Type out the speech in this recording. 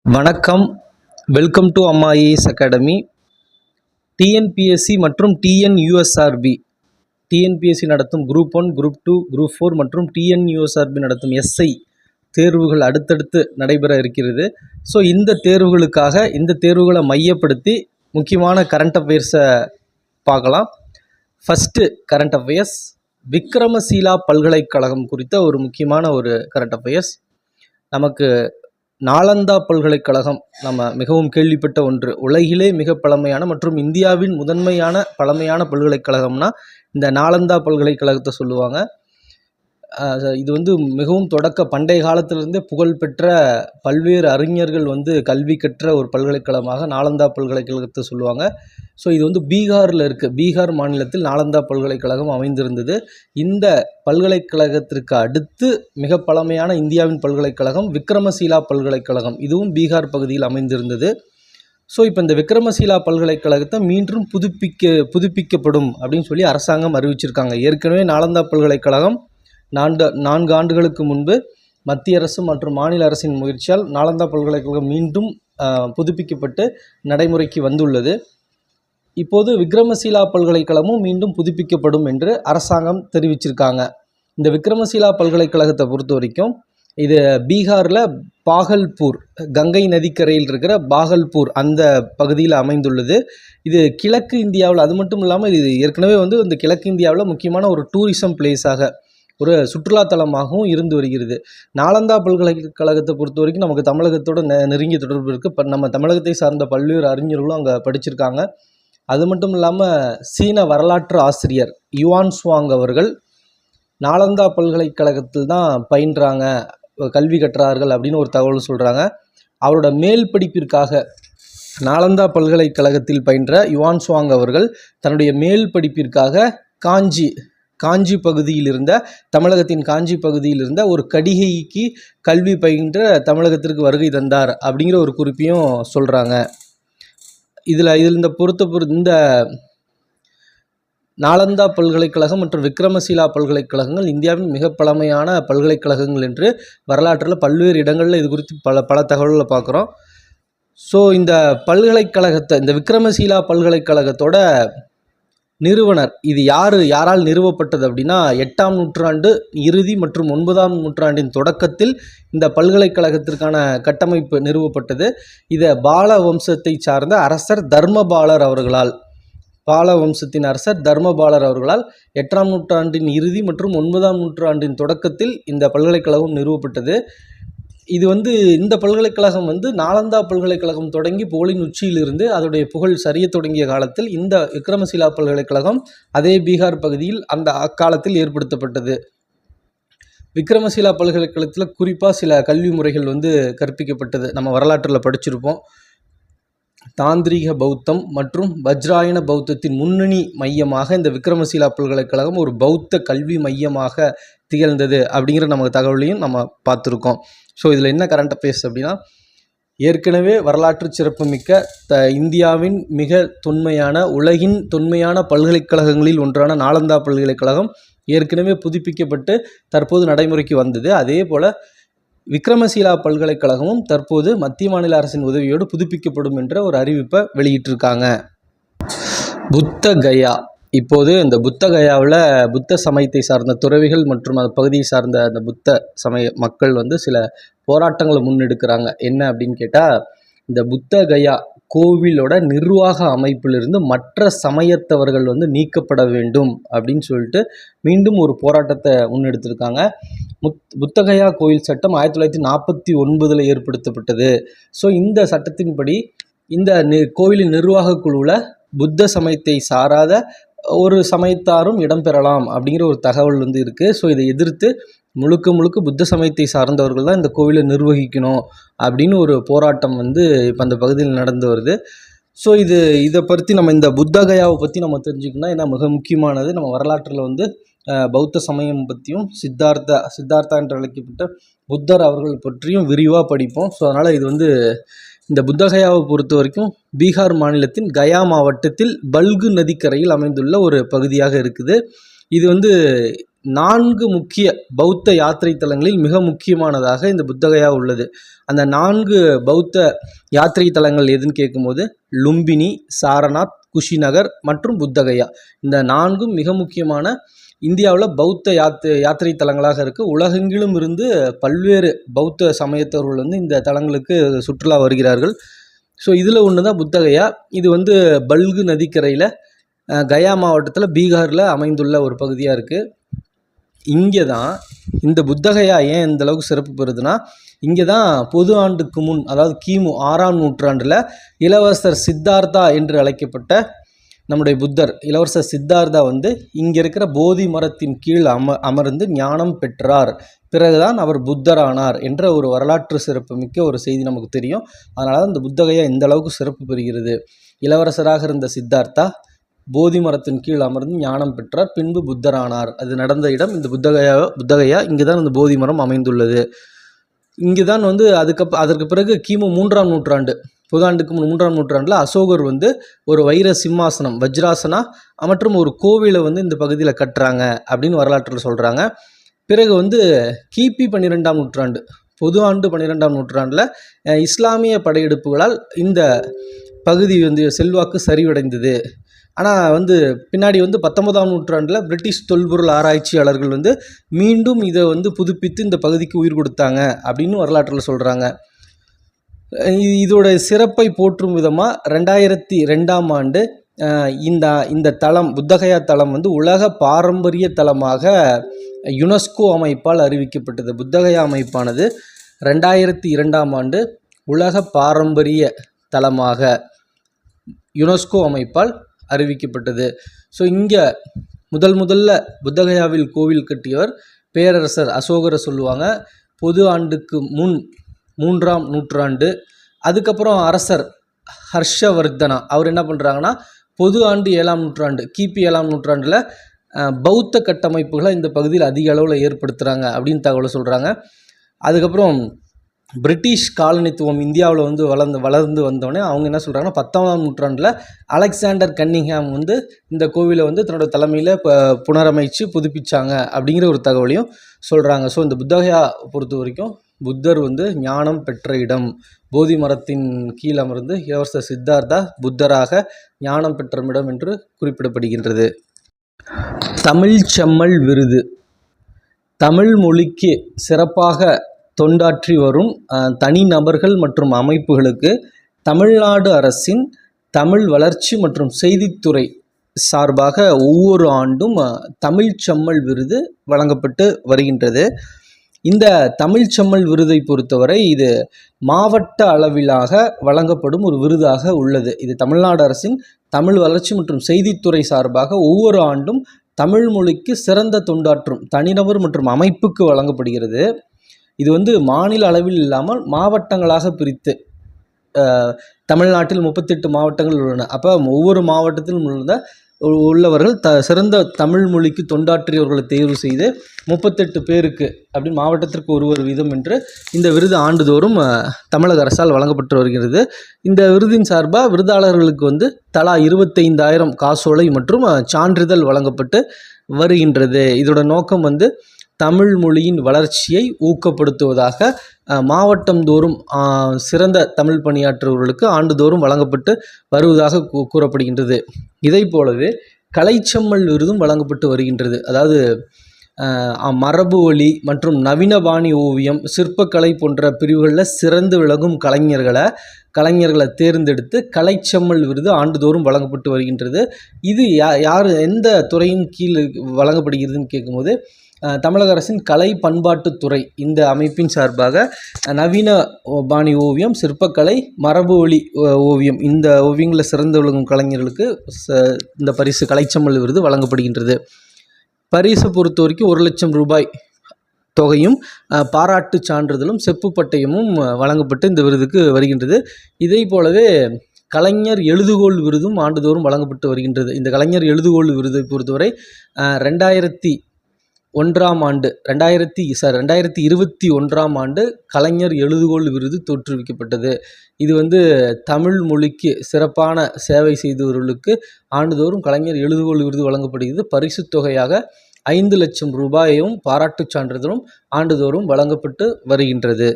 வணக்கம். Welcome to அம்மா IAS academy. TNPSC மற்றும் டிஎன்யூஎஸ்ஆர்பி டிஎன்பிஎஸ்சி நடத்தும் குரூப் 1, குரூப் 2, குரூப் 4 மற்றும் டிஎன்யூஎஸ்ஆர்பி நடத்தும் எஸ்ஐ தேர்வுகள் அடுத்தடுத்து நடைபெற இருக்கிறது. ஸோ இந்த தேர்வுகளை மையப்படுத்தி முக்கியமான கரண்ட் அஃபேர்ஸை பார்க்கலாம். ஃபஸ்ட்டு கரண்ட் அஃபேர்ஸ், விக்ரமசீலா பல்கலைக்கழகம் குறித்த ஒரு முக்கியமான ஒரு கரண்ட் அஃபேர்ஸ். நமக்கு நாலந்தா பல்கலைக்கழகம் நம்ம மிகவும் கேள்விப்பட்ட ஒன்று. உலகிலே மிக பழமையான மற்றும் இந்தியாவின் முதன்மையான பழமையான பல்கலைக்கழகம்னா இந்த நாலந்தா பல்கலைக்கழகத்தை சொல்லுவாங்க. இது மிகவும் பண்டைய காலத்திலிருந்தே புகழ்பெற்ற பல்வேறு அறிஞர்கள் கல்வி கற்ற ஒரு பல்கலைக்கழகமாக நாலந்தா பல்கலைக்கழகத்தை சொல்லுவாங்க. ஸோ இது பீகாரில் இருக்குது. பீகார் மாநிலத்தில் நாலந்தா பல்கலைக்கழகம் அமைந்திருந்தது. இந்த பல்கலைக்கழகத்திற்கு அடுத்து மிக பழமையான இந்தியாவின் பல்கலைக்கழகம் விக்ரமசீலா பல்கலைக்கழகம். இதுவும் பீகார் பகுதியில் அமைந்திருந்தது. ஸோ இப்போ இந்த விக்ரமசீலா பல்கலைக்கழகத்தை மீண்டும் புதுப்பிக்கப்படும் அப்படின்னு சொல்லி அரசாங்கம் அறிவிச்சிருக்காங்க. ஏற்கனவே நாலந்தா பல்கலைக்கழகம் 4 ஆண்டுகளுக்கு முன்பு மத்திய அரசு மற்றும் மாநில அரசின் முயற்சியால் நாலந்தா பல்கலைக்கழகம் மீண்டும் புதுப்பிக்கப்பட்டு நடைமுறைக்கு வந்துள்ளது. இப்போது விக்ரமசீலா பல்கலைக்கழகமும் மீண்டும் புதுப்பிக்கப்படும் என்று அரசாங்கம் தெரிவிச்சிருக்காங்க. இந்த விக்ரமசீலா பல்கலைக்கழகத்தை பொறுத்த வரைக்கும் இது பீகாரில் பாகல்பூர், கங்கை நதிக்கரையில் இருக்கிற பாகல்பூர் அந்த பகுதியில் அமைந்துள்ளது. இது கிழக்கு இந்தியாவில், அது மட்டும் இல்லாமல் இது ஏற்கனவே இந்த கிழக்கு இந்தியாவில் முக்கியமான ஒரு டூரிசம் பிளேஸாக, ஒரு சுற்றுலாத்தலமாகவும் இருந்து வருகிறது. நாலந்தா பல்கலைக்கழகத்தை பொறுத்த வரைக்கும் நமக்கு தமிழகத்தோட நெருங்கிய தொடர்பு இருக்குது. இப்போ நம்ம தமிழகத்தை சார்ந்த பல்வேறு அறிஞர்களும் அங்கே படிச்சிருக்காங்க. அது மட்டும் இல்லாமல் சீன வரலாற்று ஆசிரியர் யுவான் சுவாங் அவர்கள் நாலந்தா பல்கலைக்கழகத்தில் தான் பயின்றாங்க, கல்வி கற்றார்கள் அப்படின்னு ஒரு தகவல் சொல்கிறாங்க. அவரோட மேல் படிப்பிற்காக நாலந்தா பல்கலைக்கழகத்தில் பயின்ற யுவான் சுவாங் அவர்கள் தன்னுடைய மேல் படிப்பிற்காக காஞ்சி பகுதியில் இருந்த, தமிழகத்தின் காஞ்சி பகுதியில் இருந்த ஒரு கடிகைக்கு கல்வி பயின்ற தமிழகத்திற்கு வருகை தந்தார் அப்படிங்கிற ஒரு குறிப்பையும் சொல்கிறாங்க. இதில் இந்த நாலந்தா பல்கலைக்கழகம் மற்றும் விக்ரமசீலா பல்கலைக்கழகங்கள் இந்தியாவின் மிக பழமையான பல்கலைக்கழகங்கள் என்று வரலாற்றில் பல்வேறு இடங்களில் இது குறித்து பல தகவல்களை பார்க்குறோம். ஸோ இந்த விக்ரமசீலா பல்கலைக்கழகத்தோட நிறுவனர், இது யாரால் நிறுவப்பட்டது அப்படின்னா 8ஆம் நூற்றாண்டு இறுதி மற்றும் 9ஆம் நூற்றாண்டின் தொடக்கத்தில் இந்த பல்கலைக்கழகத்திற்கான கட்டமைப்பு நிறுவப்பட்டது. இதை பால வம்சத்தை சார்ந்த அரசர் தர்மபாலர் அவர்களால், வம்சத்தின் அரசர் தர்மபாலர் அவர்களால் 8ஆம் நூற்றாண்டின் இறுதி மற்றும் 9ஆம் நூற்றாண்டின் தொடக்கத்தில் இந்த பல்கலைக்கழகம் நிறுவப்பட்டது. இது இந்த பல்கலைக்கழகம் நாலந்தா பல்கலைக்கழகம் தொடங்கி புகழின் உச்சியிலிருந்து அதோடைய புகழ் சரிய தொடங்கிய காலத்தில் இந்த விக்ரமசீலா பல்கலைக்கழகம் அதே பீகார் பகுதியில் அந்த அக்காலத்தில் ஏற்படுத்தப்பட்டது. விக்ரமசீலா பல்கலைக்கழகத்தில் குறிப்பாக சில கல்வி முறைகள் கற்பிக்கப்பட்டது. நம்ம வரலாற்றில் படிச்சிருப்போம். தாந்திரீக பௌத்தம் மற்றும் வஜ்ராயன பௌத்தத்தின் முன்னணி மையமாக இந்த விக்ரமசீலா பல்கலைக்கழகம் ஒரு பௌத்த கல்வி மையமாக திகழ்ந்தது அப்படிங்கிற நமக்கு தகவலையும் நம்ம பார்த்துருக்கோம். ஸோ இதில் என்ன கரண்ட் அஃபேர்ஸ் அப்படின்னா, ஏற்கனவே வரலாற்று சிறப்புமிக்க இந்தியாவின் மிக உலகின் தொன்மையான பல்கலைக்கழகங்களில் ஒன்றான நாலந்தா பல்கலைக்கழகம் ஏற்கனவே புதுப்பிக்கப்பட்டு தற்போது நடைமுறைக்கு வந்தது. அதே போல் விக்ரமசீலா பல்கலைக்கழகமும் தற்போது மத்திய மாநில அரசின் உதவியோடு புதுப்பிக்கப்படும் என்ற ஒரு அறிவிப்பை வெளியிட்டிருக்காங்க. புத்தகயா, இப்போது இந்த புத்தகயாவில் புத்த சமயத்தை சார்ந்த துறவிகள் மற்றும் அந்த பகுதியை சார்ந்த அந்த புத்த சமய மக்கள் சில போராட்டங்களை முன்னெடுக்கிறாங்க. என்ன அப்படின்னு கேட்டால், இந்த புத்தகயா கோவிலோட நிர்வாக அமைப்பிலிருந்து மற்ற சமயத்தவர்கள் நீக்கப்பட வேண்டும் அப்படின்னு சொல்லிட்டு மீண்டும் ஒரு போராட்டத்தை முன்னெடுத்திருக்காங்க. புத்தகயா கோயில் சட்டம் 1949 ஏற்படுத்தப்பட்டது. ஸோ இந்த சட்டத்தின்படி இந்த கோவிலின் நிர்வாக குழுவில் புத்த சமயத்தை சாராத ஒரு சமயத்தாரும் இடம்பெறலாம் அப்படிங்கிற ஒரு தகவல் இருக்குது. ஸோ இதை எதிர்த்து முழுக்க புத்த சமயத்தை சார்ந்தவர்கள் தான் இந்த கோவிலை நிர்வகிக்கணும் அப்படின்னு ஒரு போராட்டம் இப்போ அந்த பகுதியில் நடந்து வருது. ஸோ இதை பற்றி நம்ம இந்த புத்தகயாவை பற்றி நம்ம தெரிஞ்சுக்கணும். ஏன்னா மிக முக்கியமானது. நம்ம வரலாற்றில் பௌத்த சமயம் பற்றியும் சித்தார்த்தா என்று அழைக்கப்பட்ட புத்தர் அவர்கள் பற்றியும் விரிவாக படிப்போம். ஸோ அதனால் இது இந்த புத்தகயாவை பொறுத்த வரைக்கும் பீகார் மாநிலத்தின் கயா மாவட்டத்தில் பல்கு நதிக்கரையில் அமைந்துள்ள ஒரு பகுதியாக இருக்குது. இது 4 முக்கிய பௌத்த யாத்திரை தலங்களில் மிக முக்கியமானதாக இந்த புத்தகயா உள்ளது. அந்த 4 பௌத்த யாத்திரை தலங்கள் எதுன்னு கேட்கும்போது லும்பினி, சாரநாத், குஷிநகர் மற்றும் புத்தகயா. இந்த 4ம் மிக முக்கியமான இந்தியாவில் பௌத்த யாத்திரை தலங்களாக இருக்குது. உலகெங்கிலும் இருந்து பல்வேறு பௌத்த சமயத்தவர்கள் வந்து இந்த தலங்களுக்கு சுற்றுலா வருகிறார்கள். ஸோ இதில் ஒன்று தான் புத்தகயா. இது வந்து பல்கு நதிக்கரையில் கயா மாவட்டத்தில் பீகாரில் அமைந்துள்ள ஒரு பகுதியாக இருக்குது. இங்கே தான் இந்த புத்தகயா ஏன் இந்த அளவுக்கு சிறப்பு பெறுதுன்னா, இங்கே தான் பொது ஆண்டுக்கு முன், அதாவது கிமு 6ஆம் நூற்றாண்டில் இளவரசர் சித்தார்த்தா என்று அழைக்கப்பட்ட நம்முடைய புத்தர் இளவரசர் சித்தார்த்தா வந்து இங்கே இருக்கிற போதி மரத்தின் கீழ் அமர்ந்து ஞானம் பெற்றார். பிறகுதான் அவர் புத்தரானார் என்ற ஒரு வரலாற்று சிறப்பு மிக்க ஒரு செய்தி நமக்கு தெரியும். அதனால தான் இந்த புத்தகயா இந்த அளவுக்கு சிறப்பு பெறுகிறது. இளவரசராக இருந்த சித்தார்த்தா போதி மரத்தின் கீழ் அமர்ந்து ஞானம் பெற்றார், பின்பு புத்தரானார். அது நடந்த இடம் இந்த புத்தகயா. இங்கே தான் இந்த போதி மரம் அமைந்துள்ளது. இங்கே தான் வந்து அதற்கு பிறகு கிமு 3ஆம் நூற்றாண்டு, புதாண்டுக்கு 3ஆம் நூற்றாண்டில் அசோகர் வந்து ஒரு வைர சிம்மாசனம் வஜ்ராசனா மற்றும் ஒரு கோவிலை வந்து இந்த பகுதியில் கட்டுறாங்க அப்படின்னு வரலாற்றில் சொல்கிறாங்க. பிறகு வந்து கிபி 12ஆம் நூற்றாண்டு, பொது ஆண்டு 12ஆம் நூற்றாண்டில் இஸ்லாமிய படையெடுப்புகளால் இந்த பகுதி வந்து செல்வாக்கு சரிவடைந்தது. ஆனால் வந்து பின்னாடி வந்து 19ஆம் நூற்றாண்டில் பிரிட்டிஷ் தொல்பொருள் ஆராய்ச்சியாளர்கள் வந்து மீண்டும் இதை வந்து புதுப்பித்து இந்த பகுதிக்கு உயிர் கொடுத்தாங்க அப்படின்னு வரலாற்றில் சொல்கிறாங்க. இதோட சிறப்பை போற்றும் விதமாக 2002ஆம் ஆண்டு இந்த தலம் புத்தகயா தலம் வந்து உலக பாரம்பரிய தலமாக யுனெஸ்கோ அமைப்பால் அறிவிக்கப்பட்டது. புத்தகயா அமைப்பானது 2002ஆம் ஆண்டு உலக பாரம்பரிய தலமாக யுனெஸ்கோ அமைப்பால் அறிவிக்கப்பட்டது. ஸோ இங்கே முதல்ல புத்தகயாவில் கோவில் கட்டியவர் பேரரசர் அசோகரை சொல்லுவாங்க. பொது ஆண்டுக்கு முன் 3ஆம் நூற்றாண்டு. அதுக்கப்புறம் அரசர் ஹர்ஷவர்தனா அவர் என்ன பண்ணுறாங்கன்னா, பொது ஆண்டு 7ஆம் நூற்றாண்டு, கிபி 7ஆம் நூற்றாண்டில் பௌத்த கட்டமைப்புகளை இந்த பகுதியில் அதிக அளவில் ஏற்படுத்துகிறாங்க அப்படின்னு தகவலை சொல்கிறாங்க. அதுக்கப்புறம் பிரிட்டிஷ் காலனித்துவம் இந்தியாவில் வந்து வளர்ந்து வந்தோடனே அவங்க என்ன சொல்கிறாங்கன்னா, 10ஆம் நூற்றாண்டில் அலெக்சாண்டர் கன்னிங்ஹாம் வந்து இந்த கோவிலை வந்து தன்னோட தலைமையில் புனரமைச்சு புதுப்பிச்சாங்க அப்படிங்கிற ஒரு தகவலையும் சொல்கிறாங்க. ஸோ இந்த புத்தகயா பொறுத்த வரைக்கும் புத்தர் வந்து ஞானம் பெற்ற இடம். போதி மரத்தின் கீழ் அமர்ந்து இளவரசர் சித்தார்த்தா புத்தராக ஞானம் பெற்ற இடம் என்று குறிப்பிடப்படுகின்றது. தமிழ் செம்மல் விருது தமிழ் மொழிக்கு சிறப்பாக தொண்டாற்றி வரும் தனிநபர்கள் மற்றும் அமைப்புகளுக்கு தமிழ்நாடு அரசின் தமிழ் வளர்ச்சி மற்றும் செய்தித்துறை சார்பாக ஒவ்வொரு ஆண்டும் தமிழ் செம்மல் விருது வழங்கப்பட்டு வருகின்றது. இந்த தமிழ் செம்மல் விருதை பொறுத்தவரை இது மாவட்ட அளவிலாக வழங்கப்படும் ஒரு விருதாக உள்ளது. இது தமிழ்நாடு அரசின் தமிழ் வளர்ச்சி மற்றும் செய்தித்துறை சார்பாக ஒவ்வொரு ஆண்டும் தமிழ் மொழிக்கு சிறந்த தொண்டாற்றும் தனிநபர் மற்றும் அமைப்புக்கு வழங்கப்படுகிறது. இது வந்து மாநில அளவில் இல்லாமல் மாவட்டங்களாக பிரித்து, தமிழ்நாட்டில் 38 மாவட்டங்கள் உள்ளன. அப்போ ஒவ்வொரு மாவட்டத்திலும் உள்ளவர்கள் சிறந்த தமிழ் மொழிக்கு தொண்டாற்றியவர்களை தேர்வு செய்து 38 பேருக்கு அப்படின்னு மாவட்டத்திற்கு ஒருவர் வீதம் என்று இந்த விருது ஆண்டுதோறும் தமிழக அரசால் வழங்கப்பட்டு வருகிறது. இந்த விருதின் சார்பாக விருதாளர்களுக்கு வந்து தலா 25,000 காசோலை மற்றும் சான்றிதழ் வழங்கப்பட்டு வருகின்றது. இதோட நோக்கம் வந்து தமிழ் மொழியின் வளர்ச்சியை ஊக்கப்படுத்துவதாக மாவட்டம் தோறும் சிறந்த தமிழ் பணியாற்றுபவர்களுக்கு ஆண்டுதோறும் வழங்கப்பட்டு வருவதாக கூறப்படுகின்றது. இதை போலவே கலைச்செம்மல் விருதும் வழங்கப்பட்டு வருகின்றது. அதாவது மரபு வழி மற்றும் நவீனபாணி ஓவியம், சிற்பக்கலை போன்ற பிரிவுகளில் சிறந்து விளங்கும் கலைஞர்களை தேர்ந்தெடுத்து கலைச்செம்மல் விருது ஆண்டுதோறும் வழங்கப்பட்டு வருகின்றது. இது எந்த துறையின் கீழ் வழங்கப்படுகிறதுன்னு கேட்கும்போது தமிழக அரசின் கலை பண்பாட்டுத்துறை இந்த அமைப்பின் சார்பாக நவீன பாணி ஓவியம், சிற்பக்கலை, மரபு வழி ஓவியம் இந்த ஓவியங்களில் சிறந்து விளங்கும் கலைஞர்களுக்கு இந்த பரிசு கலைச்செம்மல் விருது வழங்கப்படுகின்றது. பரிசு பொறுத்த வரைக்கும் 1 லட்சம் ரூபாய் தொகையும் பாராட்டு சான்றிதழும் செப்பு பட்டயமும் வழங்கப்பட்டு இந்த விருதுக்கு வருகின்றது. இதை போலவே கலைஞர் எழுதுகோள் விருதும் ஆண்டுதோறும் வழங்கப்பட்டு வருகின்றது. இந்த கலைஞர் எழுதுகோள் விருதை பொறுத்தவரை 2021ஆம் ஆண்டு கலைஞர் எழுதுகோள் விருது தோற்றுவிக்கப்பட்டது. இது வந்து தமிழ் மொழிக்கு சிறப்பான சேவை செய்தவர்களுக்கு ஆண்டுதோறும் கலைஞர் எழுதுகோள் விருது வழங்கப்படுகிறது. பரிசு தொகையாக 5 லட்சம் ரூபாயும் பாராட்டுச் சான்றிதழும் ஆண்டுதோறும் வழங்கப்பட்டு வருகின்றது.